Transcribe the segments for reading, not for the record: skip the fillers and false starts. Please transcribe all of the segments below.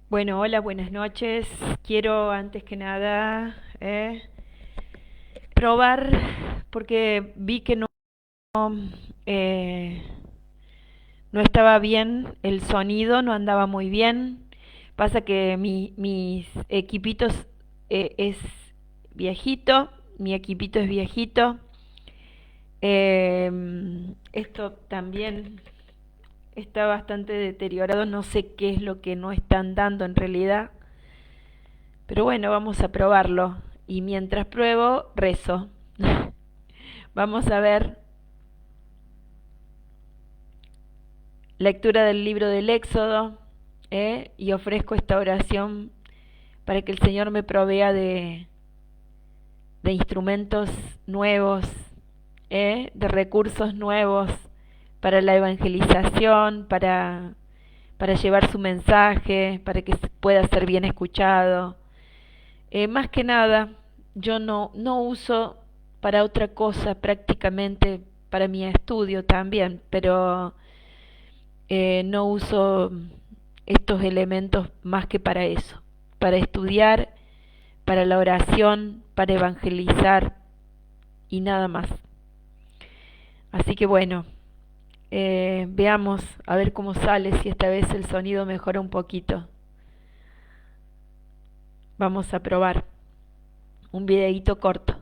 Bueno, hola, buenas noches. Quiero antes que nada probar, porque vi que eh, no estaba bien el sonido, no andaba muy bien. Pasa que mis equipitos es viejito, mi equipito es viejito. Esto también está bastante deteriorado, no sé qué es lo que no están dando en realidad. Pero bueno, vamos a probarlo. Y mientras pruebo, rezo. Vamos a ver lectura del libro del Éxodo, y ofrezco esta oración para que el Señor me provea de instrumentos nuevos, de recursos nuevos para la evangelización, para llevar su mensaje, para que pueda ser bien escuchado. Más que nada, yo no uso para otra cosa prácticamente, para mi estudio también, pero no uso estos elementos más que para eso, para estudiar, para la oración, para evangelizar y nada más. Así que bueno, veamos a ver cómo sale, si esta vez el sonido mejora un poquito. Vamos a probar un videíto corto.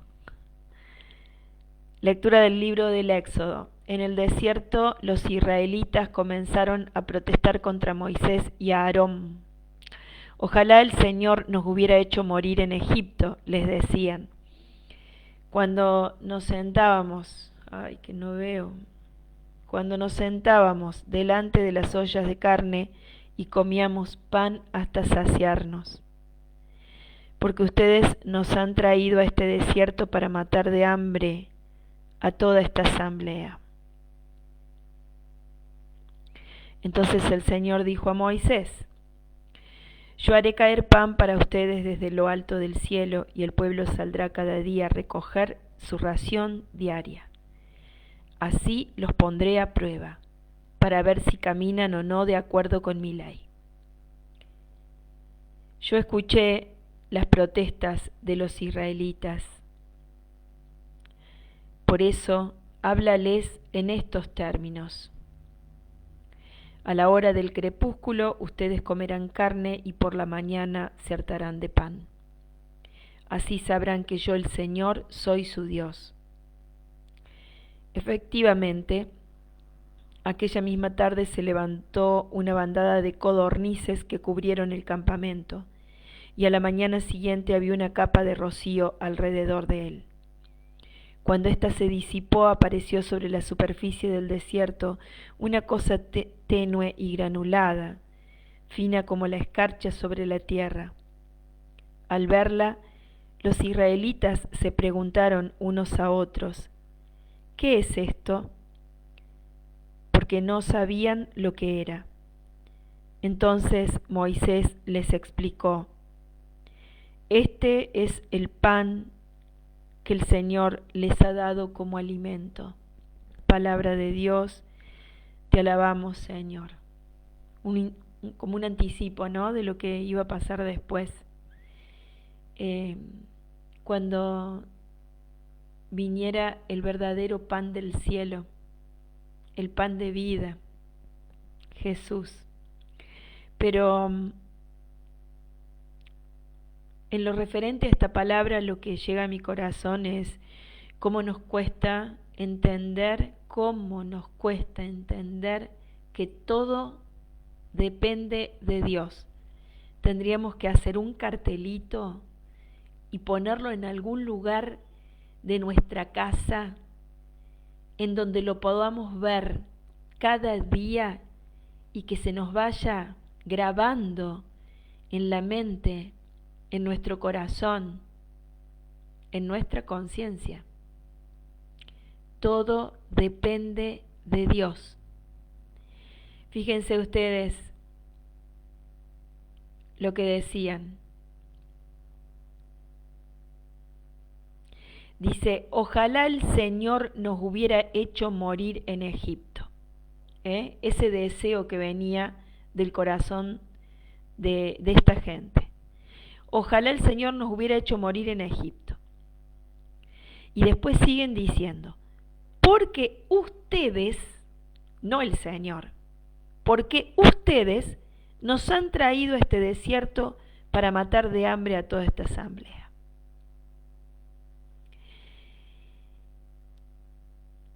Lectura del libro del Éxodo. En el desierto los israelitas comenzaron a protestar contra Moisés y Aarón. Ojalá el Señor nos hubiera hecho morir en Egipto, les decían. Cuando nos sentábamos, ay, que no veo, cuando nos sentábamos delante de las ollas de carne y comíamos pan hasta saciarnos. Porque ustedes nos han traído a este desierto para matar de hambre a toda esta asamblea. Entonces el Señor dijo a Moisés: Yo haré caer pan para ustedes desde lo alto del cielo, y el pueblo saldrá cada día a recoger su ración diaria. Así los pondré a prueba, para ver si caminan o no de acuerdo con mi ley. Yo escuché las protestas de los israelitas. Por eso, háblales en estos términos. A la hora del crepúsculo ustedes comerán carne y por la mañana se hartarán de pan. Así sabrán que yo, el Señor, soy su Dios. Efectivamente, aquella misma tarde se levantó una bandada de codornices que cubrieron el campamento, y a la mañana siguiente había una capa de rocío alrededor de él. Cuando ésta se disipó, apareció sobre la superficie del desierto una cosa tenue y granulada, fina como la escarcha sobre la tierra. Al verla, los israelitas se preguntaron unos a otros: ¿qué es esto? Porque no sabían lo que era. Entonces Moisés les explicó: Este es el pan que el Señor les ha dado como alimento. Palabra de Dios, te alabamos, Señor. Como un anticipo, ¿no?, de lo que iba a pasar después. Cuando viniera el verdadero pan del cielo, el pan de vida, Jesús. Pero en lo referente a esta palabra, lo que llega a mi corazón es cómo nos cuesta entender que todo depende de Dios. Tendríamos que hacer un cartelito y ponerlo en algún lugar de nuestra casa, en donde lo podamos ver cada día y que se nos vaya grabando en la mente, en nuestro corazón, en nuestra conciencia. Todo depende de Dios. Fíjense ustedes lo que decían. Dice: ojalá el Señor nos hubiera hecho morir en Egipto. Ese deseo que venía del corazón de esta gente. Ojalá el Señor nos hubiera hecho morir en Egipto. Y después siguen diciendo, porque ustedes, no el Señor, porque ustedes nos han traído a este desierto para matar de hambre a toda esta asamblea.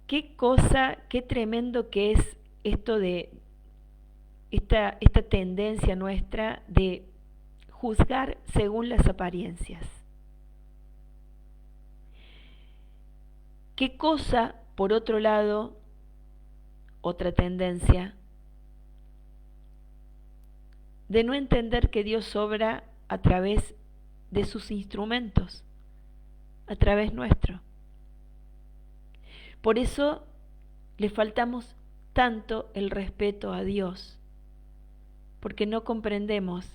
Qué cosa, qué tremendo que es esto de esta tendencia nuestra de juzgar según las apariencias. Qué cosa, por otro lado, otra tendencia, de no entender que Dios obra a través de sus instrumentos, a través nuestro. Por eso le faltamos tanto el respeto a Dios, porque no comprendemos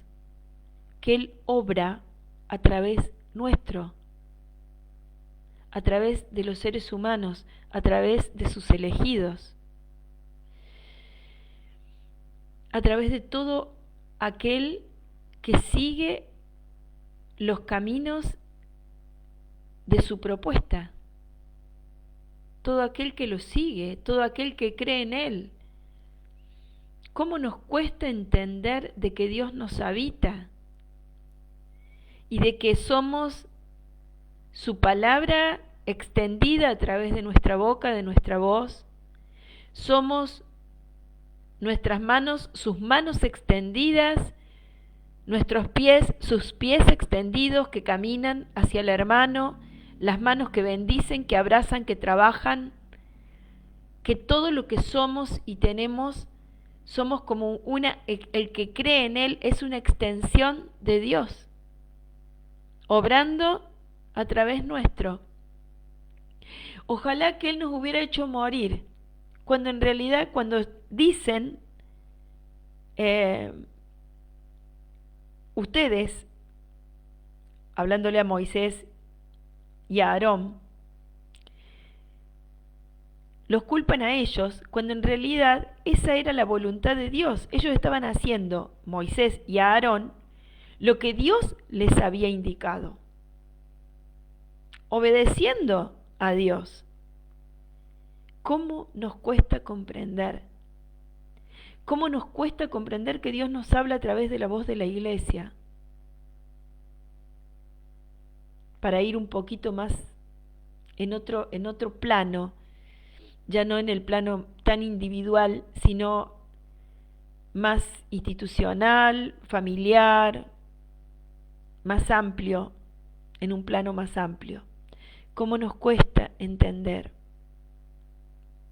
que Él obra a través nuestro, a través de los seres humanos, a través de sus elegidos, a través de todo aquel que sigue los caminos de su propuesta, todo aquel que lo sigue, todo aquel que cree en Él. ¿Cómo nos cuesta entender de que Dios nos habita y de que somos su palabra extendida a través de nuestra boca, de nuestra voz? Somos nuestras manos, sus manos extendidas, nuestros pies, sus pies extendidos que caminan hacia el hermano, las manos que bendicen, que abrazan, que trabajan, que todo lo que somos y tenemos, somos como el que cree en Él es una extensión de Dios, obrando a través nuestro. Ojalá que Él nos hubiera hecho morir, cuando en realidad cuando dicen ustedes, hablándole a Moisés y a Aarón, los culpan a ellos, cuando en realidad esa era la voluntad de Dios. Ellos estaban haciendo, Moisés y a Aarón, lo que Dios les había indicado, obedeciendo a Dios. ¿Cómo nos cuesta comprender? ¿Cómo nos cuesta comprender que Dios nos habla a través de la voz de la iglesia? Para ir un poquito más en otro plano, ya no en el plano tan individual, sino más institucional, familiar, más amplio, en un plano más amplio. ¿Cómo nos cuesta entender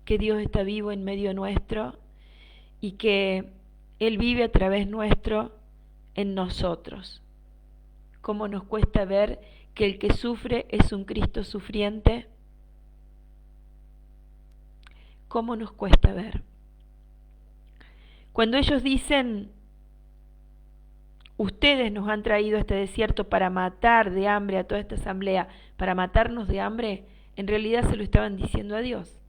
que Dios está vivo en medio nuestro y que Él vive a través nuestro en nosotros? ¿Cómo nos cuesta ver que el que sufre es un Cristo sufriente? ¿Cómo nos cuesta ver? Cuando ellos dicen, ustedes nos han traído a este desierto para matar de hambre a toda esta asamblea, para matarnos de hambre, en realidad se lo estaban diciendo a Dios.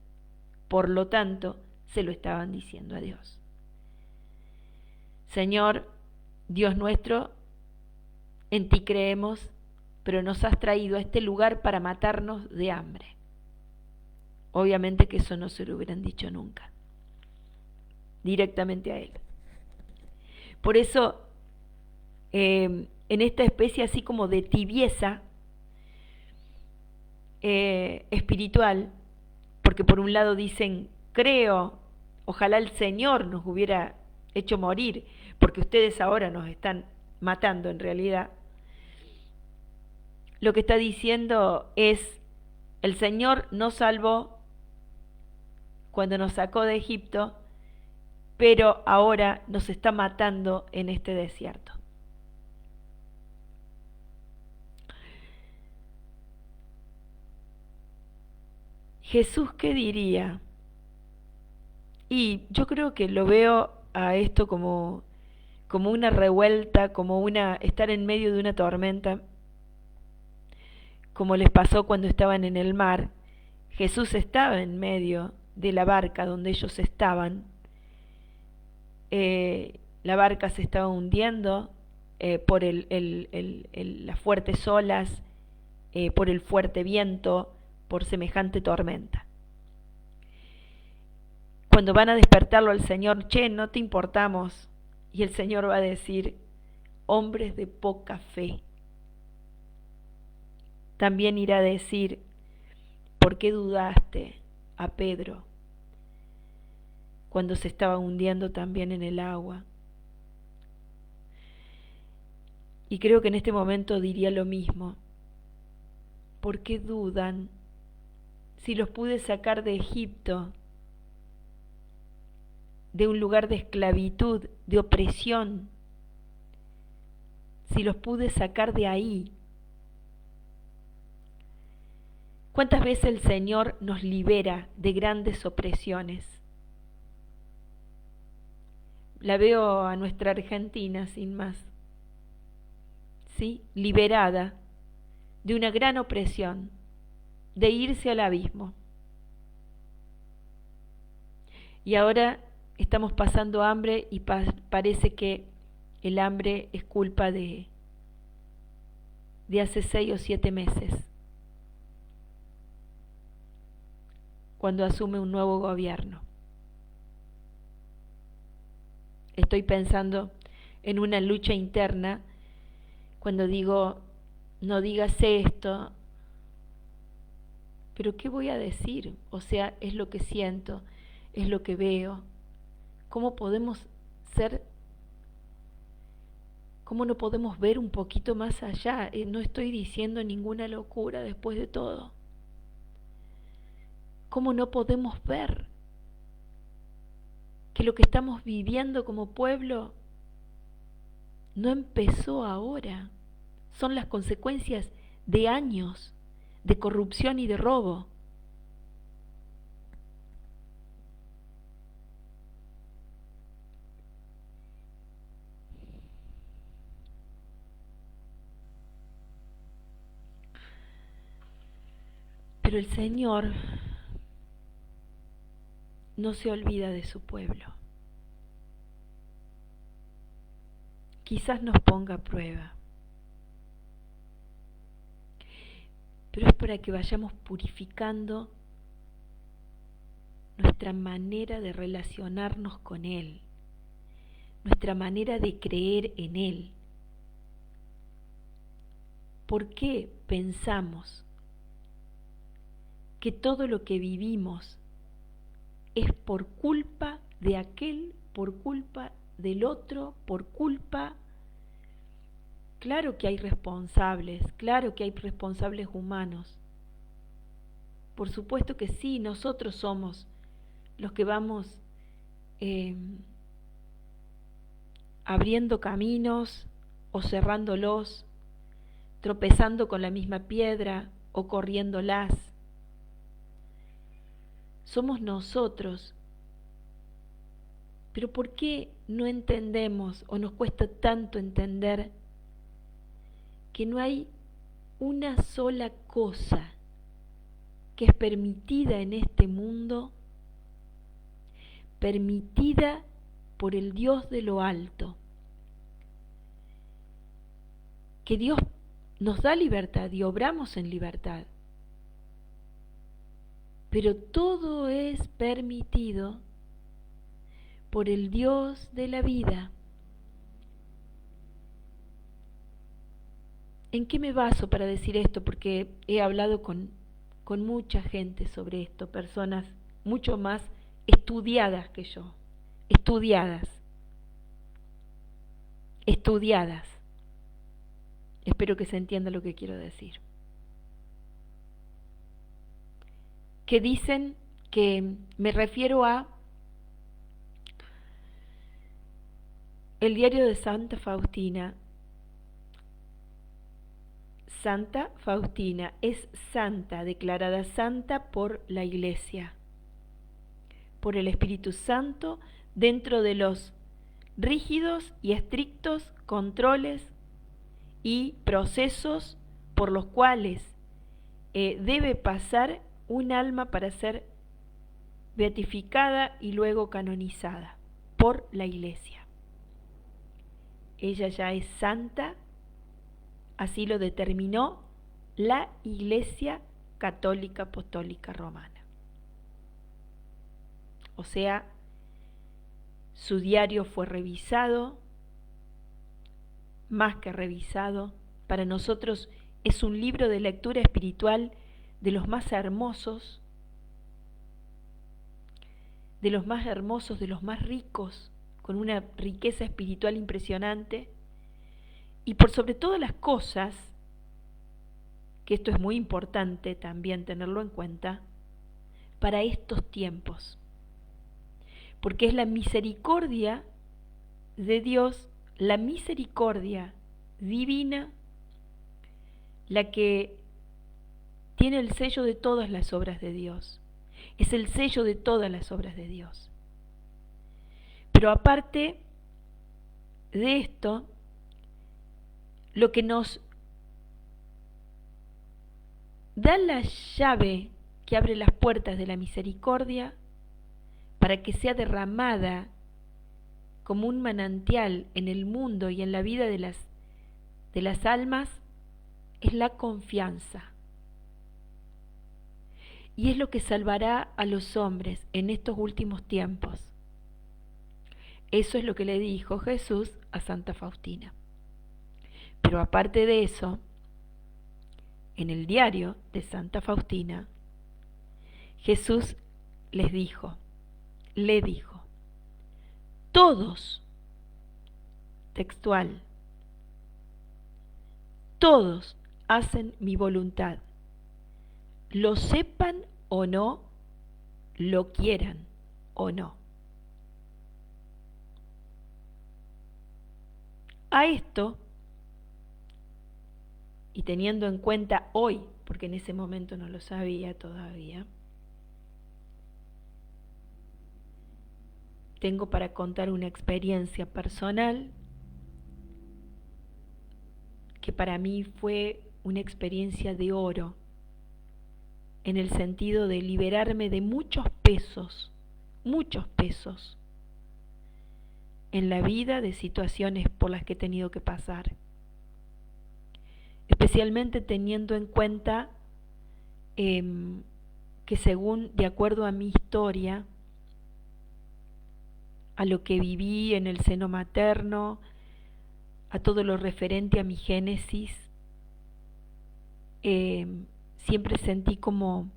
Por lo tanto, se lo estaban diciendo a Dios. Señor, Dios nuestro, en ti creemos, pero nos has traído a este lugar para matarnos de hambre. Obviamente que eso no se lo hubieran dicho nunca, directamente a Él. Por eso, en esta especie así como de tibieza espiritual, porque por un lado dicen, creo, ojalá el Señor nos hubiera hecho morir, porque ustedes ahora nos están matando en realidad. Lo que está diciendo es, el Señor nos salvó cuando nos sacó de Egipto, pero ahora nos está matando en este desierto. Jesús, ¿qué diría? Y yo creo que lo veo a esto como una revuelta, como estar en medio de una tormenta, como les pasó cuando estaban en el mar. Jesús estaba en medio de la barca donde ellos estaban. La barca se estaba hundiendo, por las fuertes olas, por el fuerte viento, por semejante tormenta. Cuando van a despertarlo al Señor, che, no te importamos, y el Señor va a decir, hombres de poca fe. También irá a decir, ¿por qué dudaste a Pedro cuando se estaba hundiendo también en el agua? Y creo que en este momento diría lo mismo. ¿Por qué dudan si los pude sacar de Egipto, de un lugar de esclavitud, de opresión? Si los pude sacar de ahí. ¿Cuántas veces el Señor nos libera de grandes opresiones? La veo a nuestra Argentina sin más, ¿sí? Liberada de una gran opresión, de irse al abismo. Y ahora estamos pasando hambre y parece que el hambre es culpa de hace 6 o 7 meses, cuando asume un nuevo gobierno. Estoy pensando en una lucha interna cuando digo, no digas esto, pero ¿qué voy a decir? O sea, es lo que siento, es lo que veo. ¿Cómo podemos ser? ¿Cómo no podemos ver un poquito más allá? No estoy diciendo ninguna locura después de todo. ¿Cómo no podemos ver que lo que estamos viviendo como pueblo no empezó ahora? Son las consecuencias de años de corrupción y de robo. Pero el Señor no se olvida de su pueblo. Quizás nos ponga a prueba, pero es para que vayamos purificando nuestra manera de relacionarnos con Él, nuestra manera de creer en Él. ¿Por qué pensamos que todo lo que vivimos es por culpa de aquel, por culpa del otro, por culpa? Claro que hay responsables, claro que hay responsables humanos. Por supuesto que sí, nosotros somos los que vamos abriendo caminos o cerrándolos, tropezando con la misma piedra o corriéndolas. Somos nosotros. Pero ¿por qué no entendemos o nos cuesta tanto entender que no hay una sola cosa que es permitida en este mundo, permitida por el Dios de lo alto? Que Dios nos da libertad y obramos en libertad, pero todo es permitido por el Dios de la vida. ¿En qué me baso para decir esto? Porque he hablado con mucha gente sobre esto, personas mucho más estudiadas que yo, estudiadas. Espero que se entienda lo que quiero decir. Que dicen que me refiero a el diario de Santa Faustina. Santa Faustina es santa, declarada santa por la Iglesia, por el Espíritu Santo, dentro de los rígidos y estrictos controles y procesos por los cuales debe pasar un alma para ser beatificada y luego canonizada por la Iglesia. ella ya es santa, así lo determinó la Iglesia Católica Apostólica Romana. O sea, su diario fue revisado, más que revisado. Para nosotros es un libro de lectura espiritual de los más hermosos, de los más hermosos, de los más ricos, con una riqueza espiritual impresionante. Y por sobre todas las cosas, que esto es muy importante también tenerlo en cuenta, para estos tiempos. Porque es la misericordia de Dios, la misericordia divina, la que tiene el sello de todas las obras de Dios. Es el sello de todas las obras de Dios. Pero aparte de esto, lo que nos da la llave que abre las puertas de la misericordia para que sea derramada como un manantial en el mundo y en la vida de las almas, es la confianza. Y es lo que salvará a los hombres en estos últimos tiempos. Eso es lo que le dijo Jesús a Santa Faustina. Pero aparte de eso, en el diario de Santa Faustina, Jesús le dijo, todos, textual, todos hacen mi voluntad, lo sepan o no, lo quieran o no. A esto, y teniendo en cuenta hoy, porque en ese momento no lo sabía todavía, tengo para contar una experiencia personal que para mí fue una experiencia de oro, en el sentido de liberarme de muchos pesos en la vida, de situaciones por las que he tenido que pasar. Especialmente teniendo en cuenta que de acuerdo a mi historia, a lo que viví en el seno materno, a todo lo referente a mi génesis, siempre sentí como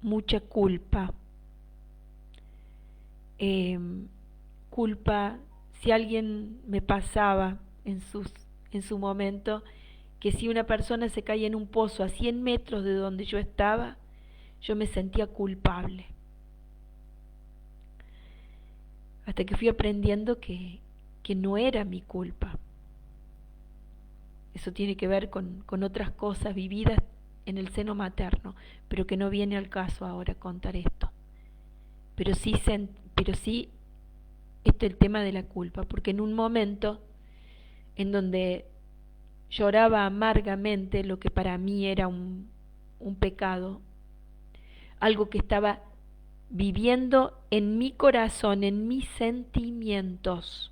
mucha culpa. Culpa, si alguien me pasaba en su momento, que si una persona se caía en un pozo a 100 metros de donde yo estaba, yo me sentía culpable. Hasta que fui aprendiendo que no era mi culpa. Eso tiene que ver con otras cosas vividas en el seno materno, pero que no viene al caso ahora contar esto. Pero sí este es el tema de la culpa, porque en un momento en donde lloraba amargamente lo que para mí era un pecado, algo que estaba viviendo en mi corazón, en mis sentimientos,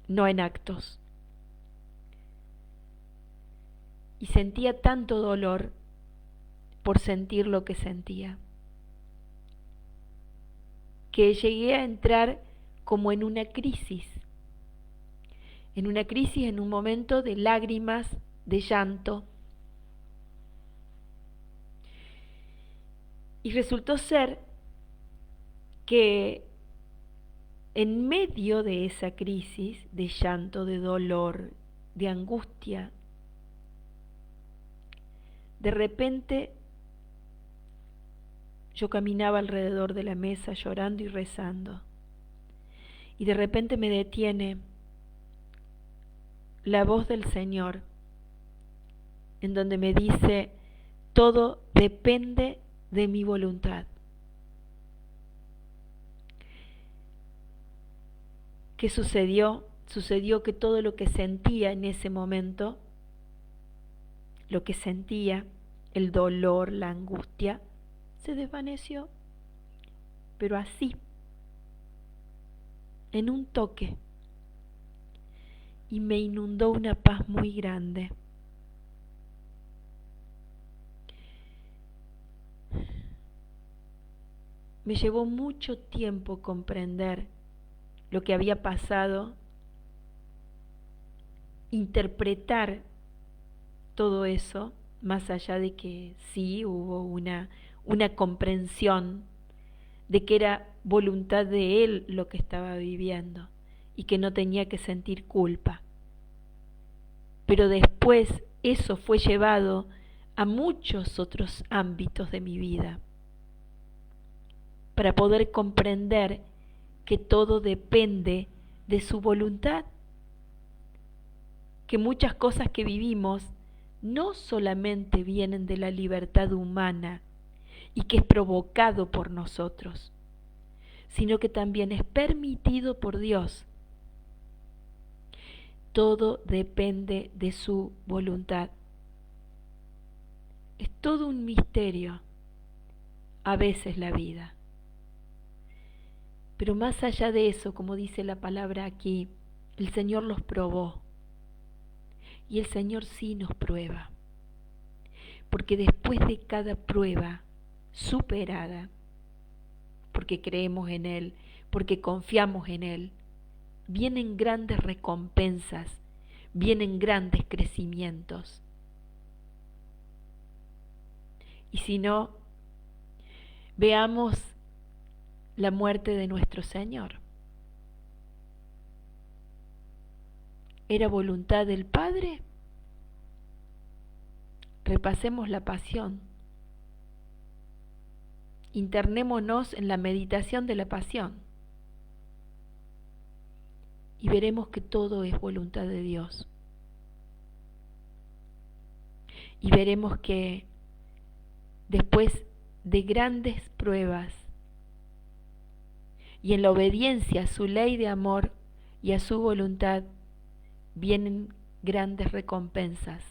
no en actos. Y sentía tanto dolor por sentir lo que sentía, que llegué a entrar como en una crisis, en un momento de lágrimas, de llanto. Y resultó ser que en medio de esa crisis de llanto, de dolor, de angustia, de repente yo caminaba alrededor de la mesa llorando y rezando. Y de repente me detiene la voz del Señor, en donde me dice, todo depende de mi voluntad. ¿Qué sucedió? Sucedió que todo lo que sentía en ese momento, lo que sentía, el dolor, la angustia, se desvaneció, pero así. en un toque, y me inundó una paz muy grande. Me llevó mucho tiempo comprender lo que había pasado, interpretar todo eso, más allá de que sí hubo una comprensión de que era voluntad de él lo que estaba viviendo y que no tenía que sentir culpa. Pero después eso fue llevado a muchos otros ámbitos de mi vida para poder comprender que todo depende de su voluntad, que muchas cosas que vivimos no solamente vienen de la libertad humana y que es provocado por nosotros, sino que también es permitido por Dios. Todo depende de su voluntad. Es todo un misterio, a veces la vida. Pero más allá de eso, como dice la palabra aquí, el Señor los probó. Y el Señor sí nos prueba. Porque después de cada prueba superada, porque creemos en Él, porque confiamos en Él, vienen grandes recompensas, vienen grandes crecimientos. Y si no, veamos la muerte de nuestro Señor. ¿Era voluntad del Padre? Repasemos la pasión. Internémonos en la meditación de la pasión y veremos que todo es voluntad de Dios. Y veremos que después de grandes pruebas y en la obediencia a su ley de amor y a su voluntad, vienen grandes recompensas.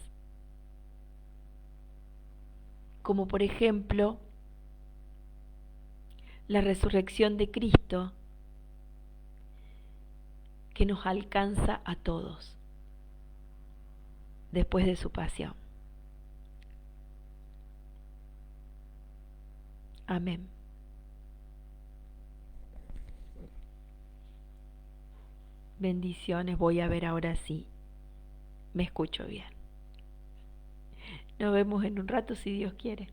Como por ejemplo, la resurrección de Cristo, que nos alcanza a todos después de su pasión. Amén. Bendiciones, voy a ver ahora sí me escucho bien. Nos vemos en un rato si Dios quiere.